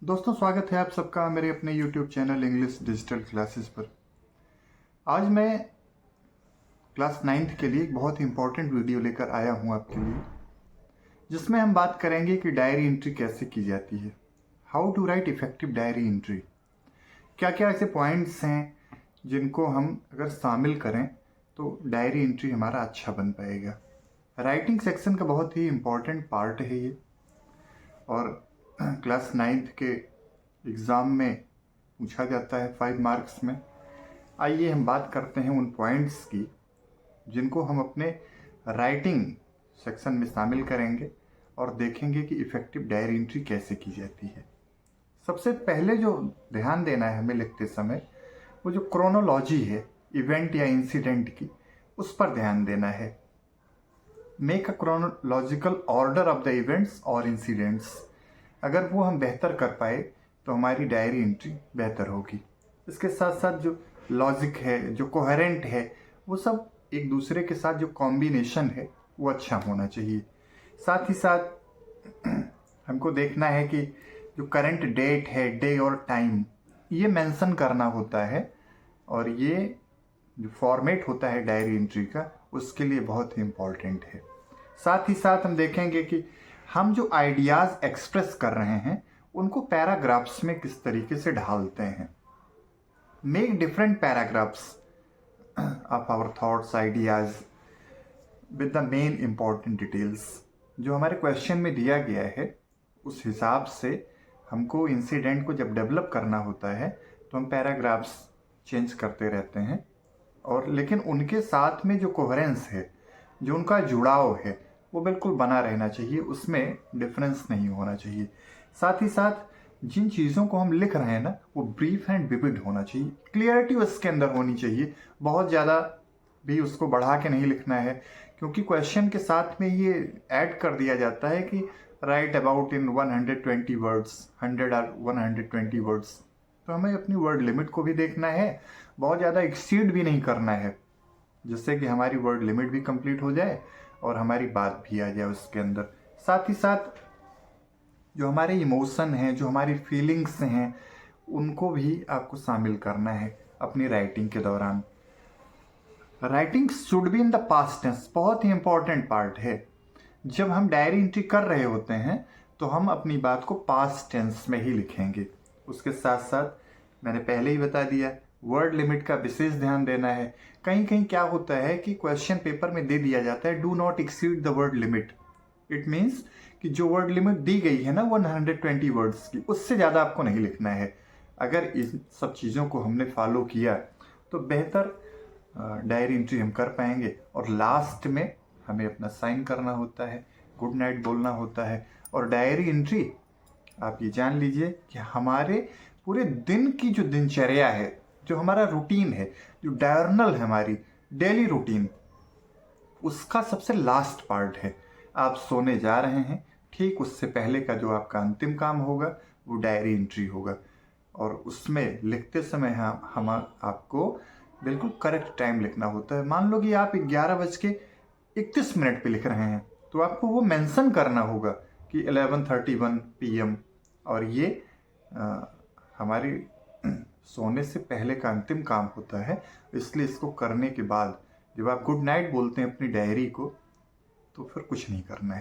दोस्तों, स्वागत है आप सबका मेरे अपने YouTube channel English digital classes पर। आज मैं क्लास 9th के लिए एक बहुत ही इम्पोर्टेंट वीडियो लेकर आया हूं आपके लिए, जिसमें हम बात करेंगे कि डायरी एंट्री कैसे की जाती है। How to write effective diary entry. क्या क्या ऐसे पॉइंट्स हैं जिनको हम अगर शामिल करें तो डायरी एंट्री हमारा अच्छा बन पाएगा। राइटिंग सेक्शन का बहुत ही इम्पोर्टेंट पार्ट है ये, और क्लास 9th के एग्ज़ाम में पूछा जाता है 5 मार्क्स में। आइए हम बात करते हैं उन पॉइंट्स की जिनको हम अपने राइटिंग सेक्शन में शामिल करेंगे और देखेंगे कि इफ़ेक्टिव डायरी एंट्री कैसे की जाती है। सबसे पहले जो ध्यान देना है हमें लिखते समय, वो जो क्रोनोलॉजी है इवेंट या इंसिडेंट की, उस पर ध्यान देना है। Make a chronological order of the events और इंसिडेंट्स। अगर वो हम बेहतर कर पाए तो हमारी डायरी एंट्री बेहतर होगी। इसके साथ साथ जो लॉजिक है, जो कोहेरेंट है, वो सब एक दूसरे के साथ जो कॉम्बिनेशन है वो अच्छा होना चाहिए। साथ ही साथ हमको देखना है कि जो करंट डेट है, डे और टाइम, ये मेंशन करना होता है, और ये जो फॉर्मेट होता है डायरी एंट्री का, उसके लिए बहुत ही इम्पॉर्टेंट है। साथ ही साथ हम देखेंगे कि हम जो आइडियाज़ एक्सप्रेस कर रहे हैं उनको पैराग्राफ्स में किस तरीके से ढालते हैं। Make different paragraphs of our thoughts, ideas with the main important details. जो हमारे क्वेश्चन में दिया गया है उस हिसाब से हमको इंसिडेंट को जब डेवलप करना होता है तो हम पैराग्राफ्स चेंज करते रहते हैं, और लेकिन उनके साथ में जो कोहेरेंस है, जो उनका जुड़ाव है, वो बिल्कुल बना रहना चाहिए, उसमें डिफरेंस नहीं होना चाहिए। साथ ही साथ जिन चीज़ों को हम लिख रहे हैं ना, वो ब्रीफ एंड विविड होना चाहिए, क्लियरिटी उसके अंदर होनी चाहिए। बहुत ज़्यादा भी उसको बढ़ा के नहीं लिखना है, क्योंकि क्वेश्चन के साथ में ये ऐड कर दिया जाता है कि राइट अबाउट इन 120 वर्ड्स, 100 और 120 वर्ड्स। तो हमें अपनी वर्ड लिमिट को भी देखना है, बहुत ज़्यादा एक्सीड भी नहीं करना है, जिससे कि हमारी वर्ड लिमिट भी कंप्लीट हो जाए और हमारी बात भी आ जाए उसके अंदर। साथ ही साथ जो हमारे इमोशन हैं, जो हमारी फीलिंग्स हैं, उनको भी आपको शामिल करना है अपनी राइटिंग के दौरान। Writing should be in the past tense, बहुत ही इंपॉर्टेंट पार्ट है। जब हम डायरी एंट्री कर रहे होते हैं तो हम अपनी बात को पास्ट टेंस में ही लिखेंगे। उसके साथ साथ मैंने पहले ही बता दिया, वर्ड लिमिट का विशेष ध्यान देना है। कहीं कहीं क्या होता है कि क्वेश्चन पेपर में दे दिया जाता है do not exceed the word limit. It means कि जो वर्ड लिमिट दी गई है ना 120 वर्ड्स की, उससे ज़्यादा आपको नहीं लिखना है। अगर इस सब चीज़ों को हमने फॉलो किया तो बेहतर डायरी एंट्री हम कर पाएंगे। और लास्ट में हमें अपना साइन करना होता है, गुड नाइट बोलना होता है। और डायरी एंट्री आप ये जान लीजिए कि हमारे पूरे दिन की जो दिनचर्या है, जो हमारा रूटीन है, जो डायरनल है, हमारी डेली रूटीन, उसका सबसे लास्ट पार्ट है। आप सोने जा रहे हैं, ठीक उससे पहले का जो आपका अंतिम काम होगा वो डायरी एंट्री होगा, और उसमें लिखते समय हम आपको बिल्कुल करेक्ट टाइम लिखना होता है। मान लो कि आप 11:31 पे लिख रहे हैं, तो आपको वो मेंशन करना होगा कि 11:31 PM, और ये हमारी सोने से पहले का अंतिम काम होता है। इसलिए इसको करने के बाद जब आप गुड नाइट बोलते हैं अपनी डायरी को, तो फिर कुछ नहीं करना है।